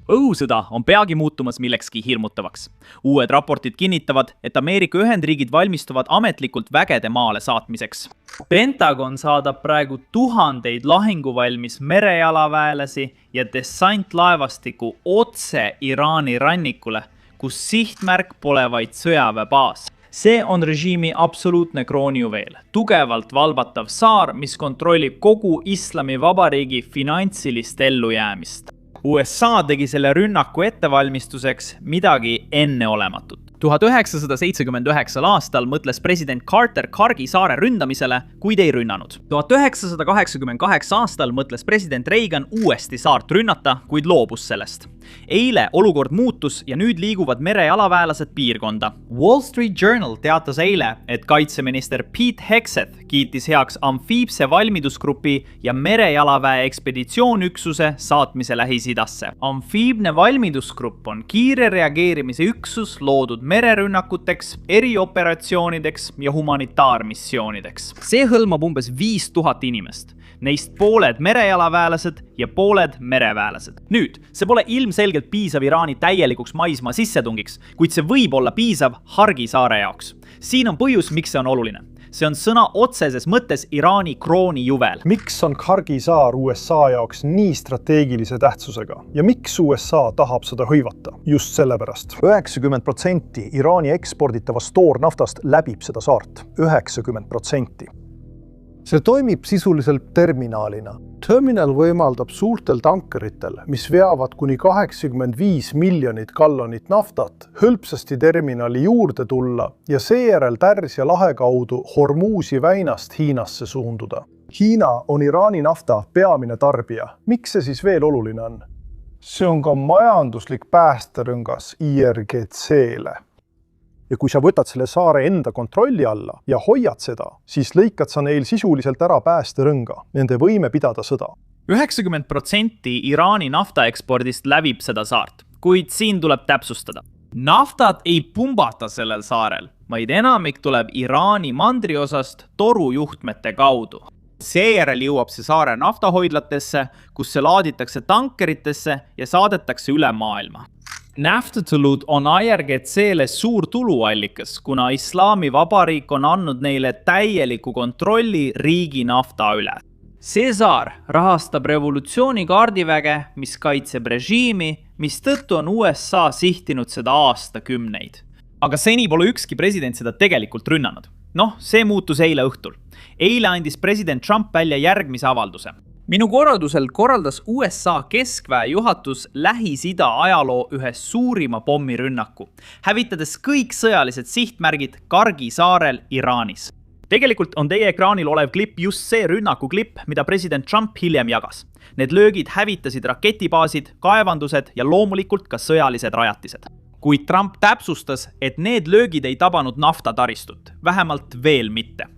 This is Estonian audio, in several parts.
Õhusõda on peagi muutumas millekski hirmutavaks. Uued raportid kinnitavad, et Ameerika Ühendriigid valmistuvad ametlikult vägede maale saatmiseks. Pentagon saadab praegu tuhandeid lahinguvalmis merejalaväelasi ja dessantlaevastiku otse Iraani rannikule, kus sihtmärk pole vaid sõjaväebaas. See on režiimi absoluutne kroonijuveel, tugevalt valvatav saar, mis kontrollib kogu Islamivabariigi finantsilist ellujäämist. USA tegi selle rünnaku ettevalmistuseks midagi enneolematut. 1979 aastal mõtles president Carter Kargi saare ründamisele, kuid ei rünnanud. 1988 aastal mõtles president Reagan uuesti saart rünnata, kuid loobus sellest. Eile olukord muutus ja nüüd liiguvad merejalaväelased piirkonda. Wall Street Journal teatas eile, et kaitseminister Pete Hegseth kiitis heaks amfiibse valmidusgrupi ja merejalaväe ekspeditsioonüksuse saatmise Lähis-Idasse. Amfiibne valmidusgrupp on kiire reageerimise üksus loodud mererünnakuteks, erioperatsioonideks ja humanitaarmissioonideks. See hõlmab umbes 5000 inimest. Neist pooled merejalaväelased ja pooled mereväelased. Nüüd, see pole ilmselgelt piisav Iraani täielikuks maismaa sissetungiks, kuid see võib olla piisav Hargi saare jaoks. Siin on põhjus, miks see on oluline. See on sõna otseses mõttes Iraani kroonijuvel. Miks on Kargi saar USA jaoks nii strateegilise tähtsusega? Ja miks USA tahab seda hõivata? Just sellepärast. 90% Iraani eksporditavast toornaftast läbib seda saart. 90%. See toimib sisuliselt terminaalina. Terminal võimaldab suurtel tankeritel, mis veavad kuni 85 miljonit gallonit naftat, hõlpsasti terminali juurde tulla ja seejärel Tärsja lahe kaudu Hormuzi väinast Hiinasse suunduda. Hiina on Iraani nafta peamine tarbija. Miks see siis veel oluline on? See on ka majanduslik päästerõngas IRGC-le. Ja kui sa võtad selle saare enda kontrolli alla ja hoiad seda, siis lõikad sa neil sisuliselt ära päästerõnga, nende võime pidada sõda. 90% Iraani naftaekspordist läbib seda saart, kuid siin tuleb täpsustada. Naftat ei pumbata sellel saarel, vaid enamik tuleb Iraani mandriosast torujuhtmete kaudu. Seejärel jõuab see saare naftahoidlatesse, kus see laaditakse tankeritesse ja saadetakse üle maailma. Naftatulud on IRGC-le suur tuluallikas, kuna Islamivabariik on andnud neile täieliku kontrolli riigi nafta üle. See saar rahastab revolutsioonikaardiväge, mis kaitseb režiimi, mis tõttu on USA sihtinud seda aastakümneid. Aga seni pole ükski president seda tegelikult rünnanud. See muutus eile õhtul. Eile andis president Trump välja järgmise avalduse. Minu korraldusel korraldas USA keskväe juhatus Lähis-Ida ajaloo ühe suurima pommirünnaku, hävitades kõik sõjalised sihtmärgid Kargi saarel Iraanis. Tegelikult on teie ekraanil olev klipp just see rünnaku klipp, mida president Trump hiljem jagas. Need löögid hävitasid raketibaasid, kaevandused ja loomulikult ka sõjalised rajatised. Kuid Trump täpsustas, et need löögid ei tabanud naftataristut, vähemalt veel mitte.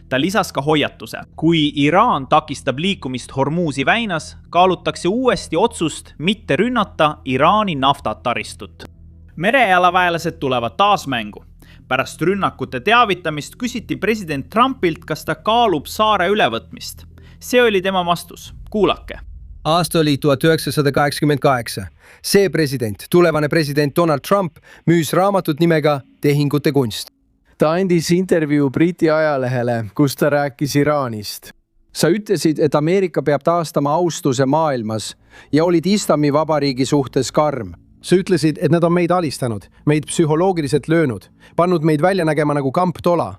Ta lisas ka hoiatuse. Kui Iraan takistab liikumist Hormuzi väinas, kaalutakse uuesti otsust mitte rünnata Iraani naftataristut. Merejalaväelased tulevad taas mängu. Pärast rünnakute teavitamist küsiti president Trumpilt, kas ta kaalub saare ülevõtmist. See oli tema vastus. Kuulake. Aasta oli 1988. See president, tulevane president Donald Trump, müüs raamatut nimega Tehingute kunst. Ta andis intervjuu Briti ajalehele, kus ta rääkis Iraanist. Sa ütlesid, et Ameerika peab taastama austuse maailmas ja olid Islamivabariigi suhtes karm. Sa ütlesid, et nad on meid alistanud, meid psühholoogiliselt löönud, pannud meid välja nägema nagu kamptola.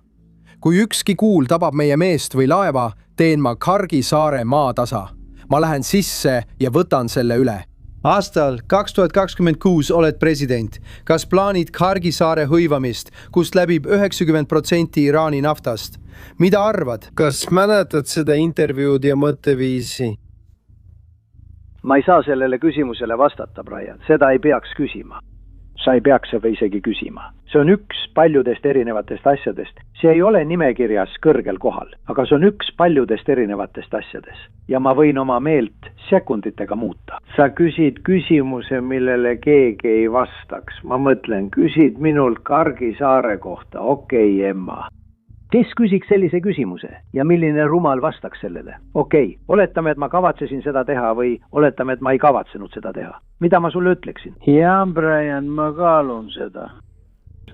Kui ükski kuul tabab meie meest või laeva, teen ma Kargi saare maatasa. Ma lähen sisse ja võtan selle üle. Aastal 2026 oled president. Kas plaanid Kargi saare hõivamist, kust läbib 90% Iraani naftast? Mida arvad? Kas mäletad seda intervjuud ja mõtteviisi? Ma ei saa sellele küsimusele vastata, Brian. Seda ei peaks küsima. Sa ei peaks seda isegi küsima. See on üks paljudest erinevatest asjadest. See ei ole nimekirjas kõrgel kohal, aga see on üks paljudest erinevatest asjades. Ja ma võin oma meelt sekunditega muuta. Sa küsid küsimuse, millele keegi ei vastaks. Ma mõtlen, küsid minult Kargi saare kohta. Okei, Emma. Kes küsiks sellise küsimuse ja milline rumal vastaks sellele? Okei, oletame, et ma kavatsesin seda teha või oletame, et ma ei kavatsenud seda teha. Mida ma sulle ütleksin? Jaa, Brian, ma kaalun seda.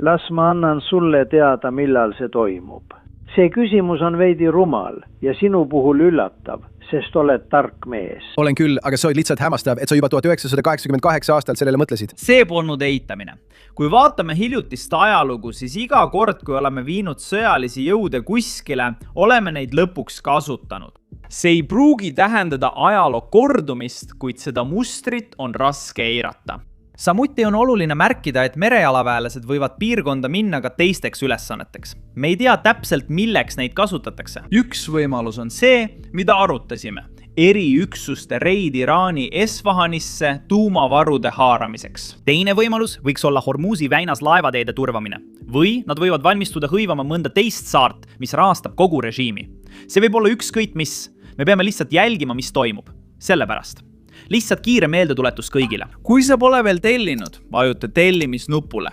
Las ma annan sulle teada, millal see toimub. See küsimus on veidi rumal ja sinu puhul üllatav, sest oled tark mees. Olen küll, aga see oli lihtsalt hämmastav, et sa juba 1988 aastal sellele mõtlesid. See polnud eitamine. Kui vaatame hiljutist ajalugu, siis iga kord, kui oleme viinud sõjalisi jõude kuskile, oleme neid lõpuks kasutanud. See ei pruugi tähendada ajaloo kordumist, kuid seda mustrit on raske eirata. Samuti on oluline märkida, et merejalaväelased võivad piirkonda minna ka teisteks ülesanneteks. Me ei tea täpselt, milleks neid kasutatakse. Üks võimalus on see, mida arutasime. Eriüksuste reid Iraani Esfahanisse tuumavarude haaramiseks. Teine võimalus võiks olla Hormuzi väinas laevateede turvamine. Või nad võivad valmistuda hõivama mõnda teist saart, mis rahastab kogu režiimi. See võib olla ükskõik mis. Me peame lihtsalt jälgima, mis toimub. Sellepärast. Lihtsalt kiire meeldetuletus kõigile. Kui sa pole veel tellinud, vajuta tellimisnupule.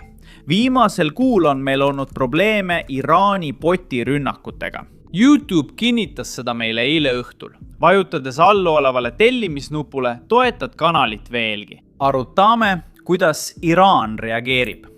Viimasel kuul on meil olnud probleeme Iraani botirünnakutega. YouTube kinnitas seda meile eile õhtul. Vajutades allolevale tellimisnupule, toetad kanalit veelgi. Arutame, kuidas Iraan reageerib.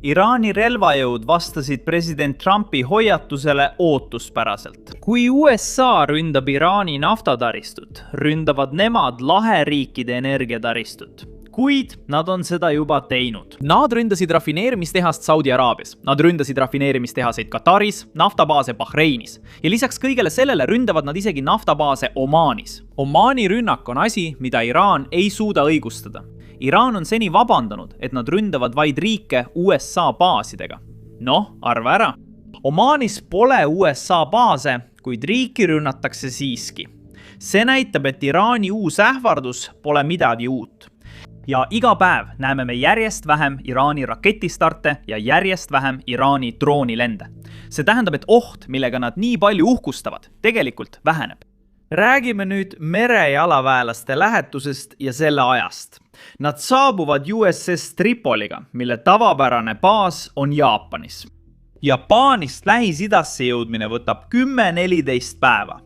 Iraani relvajõud vastasid president Trumpi hoiatusele ootuspäraselt. Kui USA ründab Iraani naftataristut, ründavad nemad laheriikide energiataristut. Kuid nad on seda juba teinud. Nad ründasid rafineerimistehast Saudi Araabias. Nad ründasid rafineerimistehaseid Kataris, naftabaase Bahreinis. Ja lisaks kõigele sellele ründavad nad isegi naftabaase Omaanis. Omaani rünnak on asi, mida Iraan ei suuda õigustada. Iraan on seni vabandanud, et nad ründavad vaid riike USA baasidega. Noh, arva ära. Omaanis pole USA baase, kuid riiki rünnatakse siiski. See näitab, et Iraani uus ähvardus pole midagi uut. Ja iga päev näeme me järjest vähem Iraani raketistarte ja järjest vähem Iraani droonilende. See tähendab, et oht, millega nad nii palju uhkustavad, tegelikult väheneb. Räägime nüüd merejalaväelaste lähetusest ja selle ajast. Nad saabuvad USS Tripoliga, mille tavapärane baas on Jaapanis. Jaapanist Lähis-Idasse jõudmine võtab 10-14 päeva.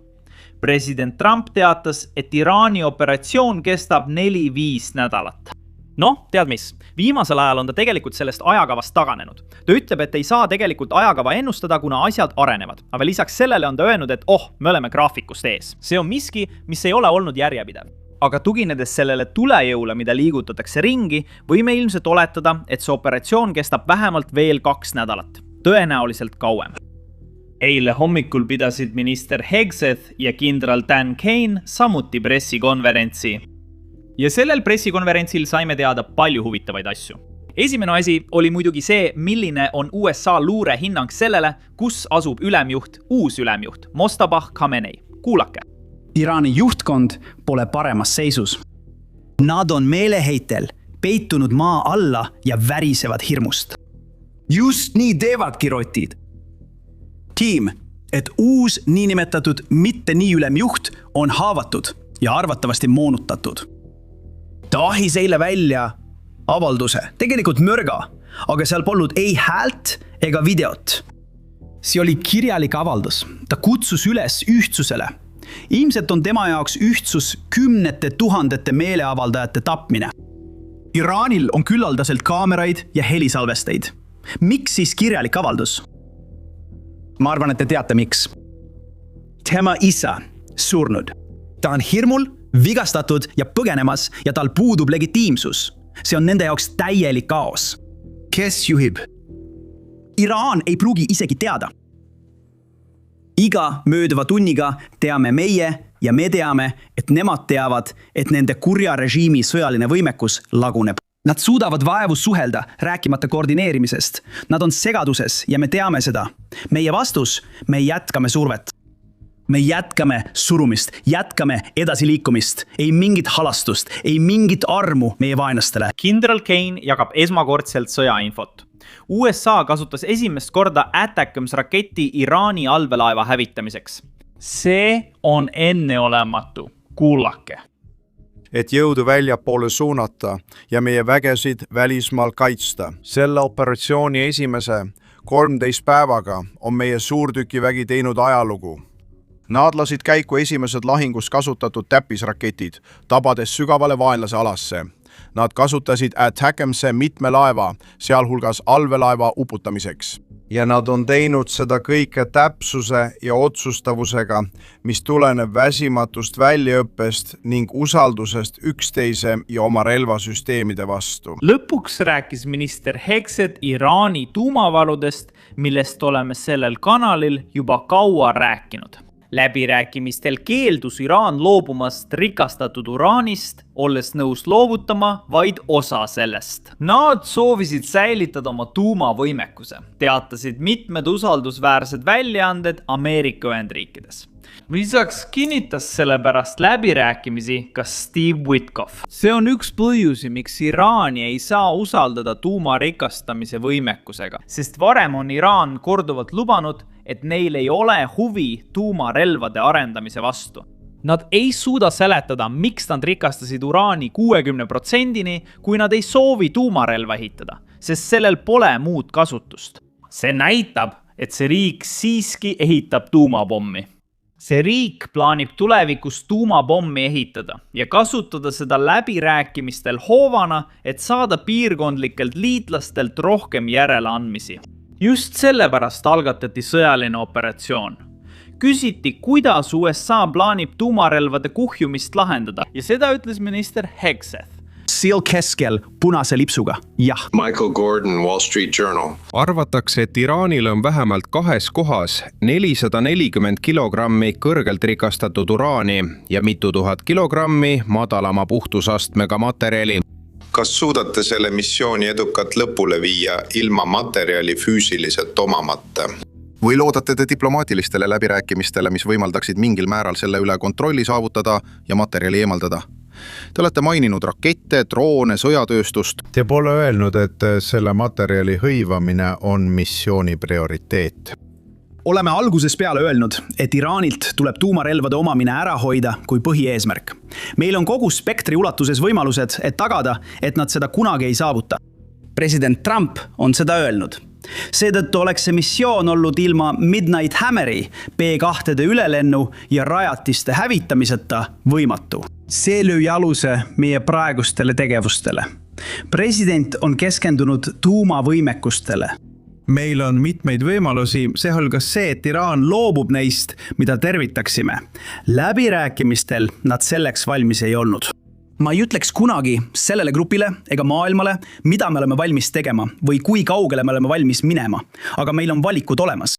President Trump teatas, et Iraani operatsioon kestab 4-5 nädalat. Noh, tead mis? Viimasel ajal on ta tegelikult sellest ajakavast taganenud. Ta ütleb, et ei saa tegelikult ajakava ennustada, kuna asjad arenevad. Aga lisaks sellele on ta öelnud, et me oleme graafikust ees. See on miski, mis ei ole olnud järjepidev. Aga tuginedes sellele tulejõule, mida liigutatakse ringi, võime ilmselt oletada, et see operatsioon kestab vähemalt veel 2 nädalat. Tõenäoliselt kauem. Eile hommikul pidasid minister Hegseth ja kindral Dan Kane samuti pressikonverentsi. Ja sellel pressikonverentsil saime teada palju huvitavaid asju. Esimene asi oli muidugi see, milline on USA luure hinnang sellele, kus asub ülemjuht, uus ülemjuht, Mostabah Khamenei. Kuulake. Iraani juhtkond pole paremas seisus. Nad on meeleheitel, peitunud maa alla ja värisevad hirmust. Just nii teevadki rotid. Tiim, et uus niinimetatud mitte nii ülemjuht on haavatud ja arvatavasti moonutatud. Ta ahis eile välja avalduse, tegelikult mörga, aga seal polnud ei häält ega videot. See oli kirjalik avaldus. Ta kutsus üles ühtsusele. Ilmselt on tema jaoks ühtsus 10 000 meeleavaldajate tapmine. Iraanil on küllaldaselt kaameraid ja helisalvesteid. Miks siis kirjalik avaldus? Ma arvan, et te teate miks. Tema isa surnud. Ta on hirmul, vigastatud ja põgenemas ja tal puudub legitiimsus. See on nende jaoks täielik kaos. Kes juhib? Iraan ei pruugi isegi teada. Iga mööduva tunniga teame meie ja me teame, et nemad teavad, et nende kurja režiimi sõjaline võimekus laguneb. Nad suudavad vaevu suhelda, rääkimata koordineerimisest. Nad on segaduses ja me teame seda. Meie vastus, me jätkame survet. Me jätkame surumist, jätkame edasiliikumist. Ei mingit halastust, ei mingit armu meie vaenlastele. Kindral Kane jagab esmakordselt sõjainfot. USA kasutas esimest korda Attackams raketi Iraani allveelaeva hävitamiseks. See on enneolematu. Kuulake. Et jõudu väljapoole suunata ja meie vägesid välismaal kaitsta. Selle operatsiooni esimese 13 päevaga on meie suurtükivägi teinud ajalugu. Nad lasid käiku esimesed lahingus kasutatud täppisraketid, tabades sügavale vaenlase alasse. Nad kasutasid ATACMS-e mitme laeva, sealhulgas allveelaeva uputamiseks. Ja nad on teinud seda kõike täpsuse ja otsustavusega, mis tuleneb väsimatust väljaõppest ning usaldusest üksteise ja oma relvasüsteemide vastu. Lõpuks rääkis minister Hegseth Iraani tuumavarudest, millest oleme sellel kanalil juba kaua rääkinud. Läbirääkimistel keeldus Iraan loobumast rikastatud uraanist, olles nõus loovutama vaid osa sellest. Nad soovisid säilitada oma tuumavõimekuse, teatasid mitmed usaldusväärsed väljaanded Ameerika Ühendriikides. Lisaks kinnitas selle pärast läbirääkimisi ka Steve Witkoff. See on üks põhjusi, miks Iraani ei saa usaldada tuumarikastamise võimekusega, sest varem on Iraan korduvalt lubanud, et neil ei ole huvi tuumarelvade arendamise vastu. Nad ei suuda seletada, miks nad rikastasid uraani 60%-ni, kui nad ei soovi tuumarelva ehitada, sest sellel pole muud kasutust. See näitab, et see riik siiski ehitab tuumapommi. See riik plaanib tulevikus tuumapommi ehitada ja kasutada seda läbirääkimistel hoovana, et saada piirkondlikelt liitlastelt rohkem järeleandmisi. Just sellepärast algatati sõjaline operatsioon. Küsiti, kuidas USA plaanib tuumarelvade kuhjumist lahendada ja seda ütles minister Hegseth. Seal keskel punase lipsuga, jah. Michael Gordon, Wall Street Journal. Arvatakse, et Iraanil on vähemalt 2 kohas 440 kilogrammi kõrgelt rikastatud uraani ja mitu tuhat kilogrammi madalama puhtusastmega materjali. Kas suudate selle missiooni edukalt lõpule viia ilma materjali füüsiliselt omamata? Või loodate te diplomaatilistele läbirääkimistele, mis võimaldaksid mingil määral selle üle kontrolli saavutada ja materjali eemaldada? Te olete maininud rakette, droone, sõjatööstust. Te pole öelnud, et selle materjali hõivamine on missiooni prioriteet. Oleme alguses peale öelnud, et Iraanilt tuleb tuumarelvade omamine ära hoida kui põhieesmärk. Meil on kogu spektri ulatuses võimalused, et tagada, et nad seda kunagi ei saavuta. President Trump on seda öelnud. Seetõttu oleks see missioon olnud ilma Midnight Hammeri, B-2-de ülelennu ja rajatiste hävitamiseta võimatu. See lööi aluse meie praegustele tegevustele. President on keskendunud tuumavõimekustele. Meil on mitmeid võimalusi, sealhulgas see, et Iraan loobub neist, mida tervitaksime. Läbirääkimistel nad selleks valmis ei olnud. Ma ei ütleks kunagi sellele grupile ega maailmale, mida me oleme valmis tegema või kui kaugele me oleme valmis minema, aga meil on valikud olemas.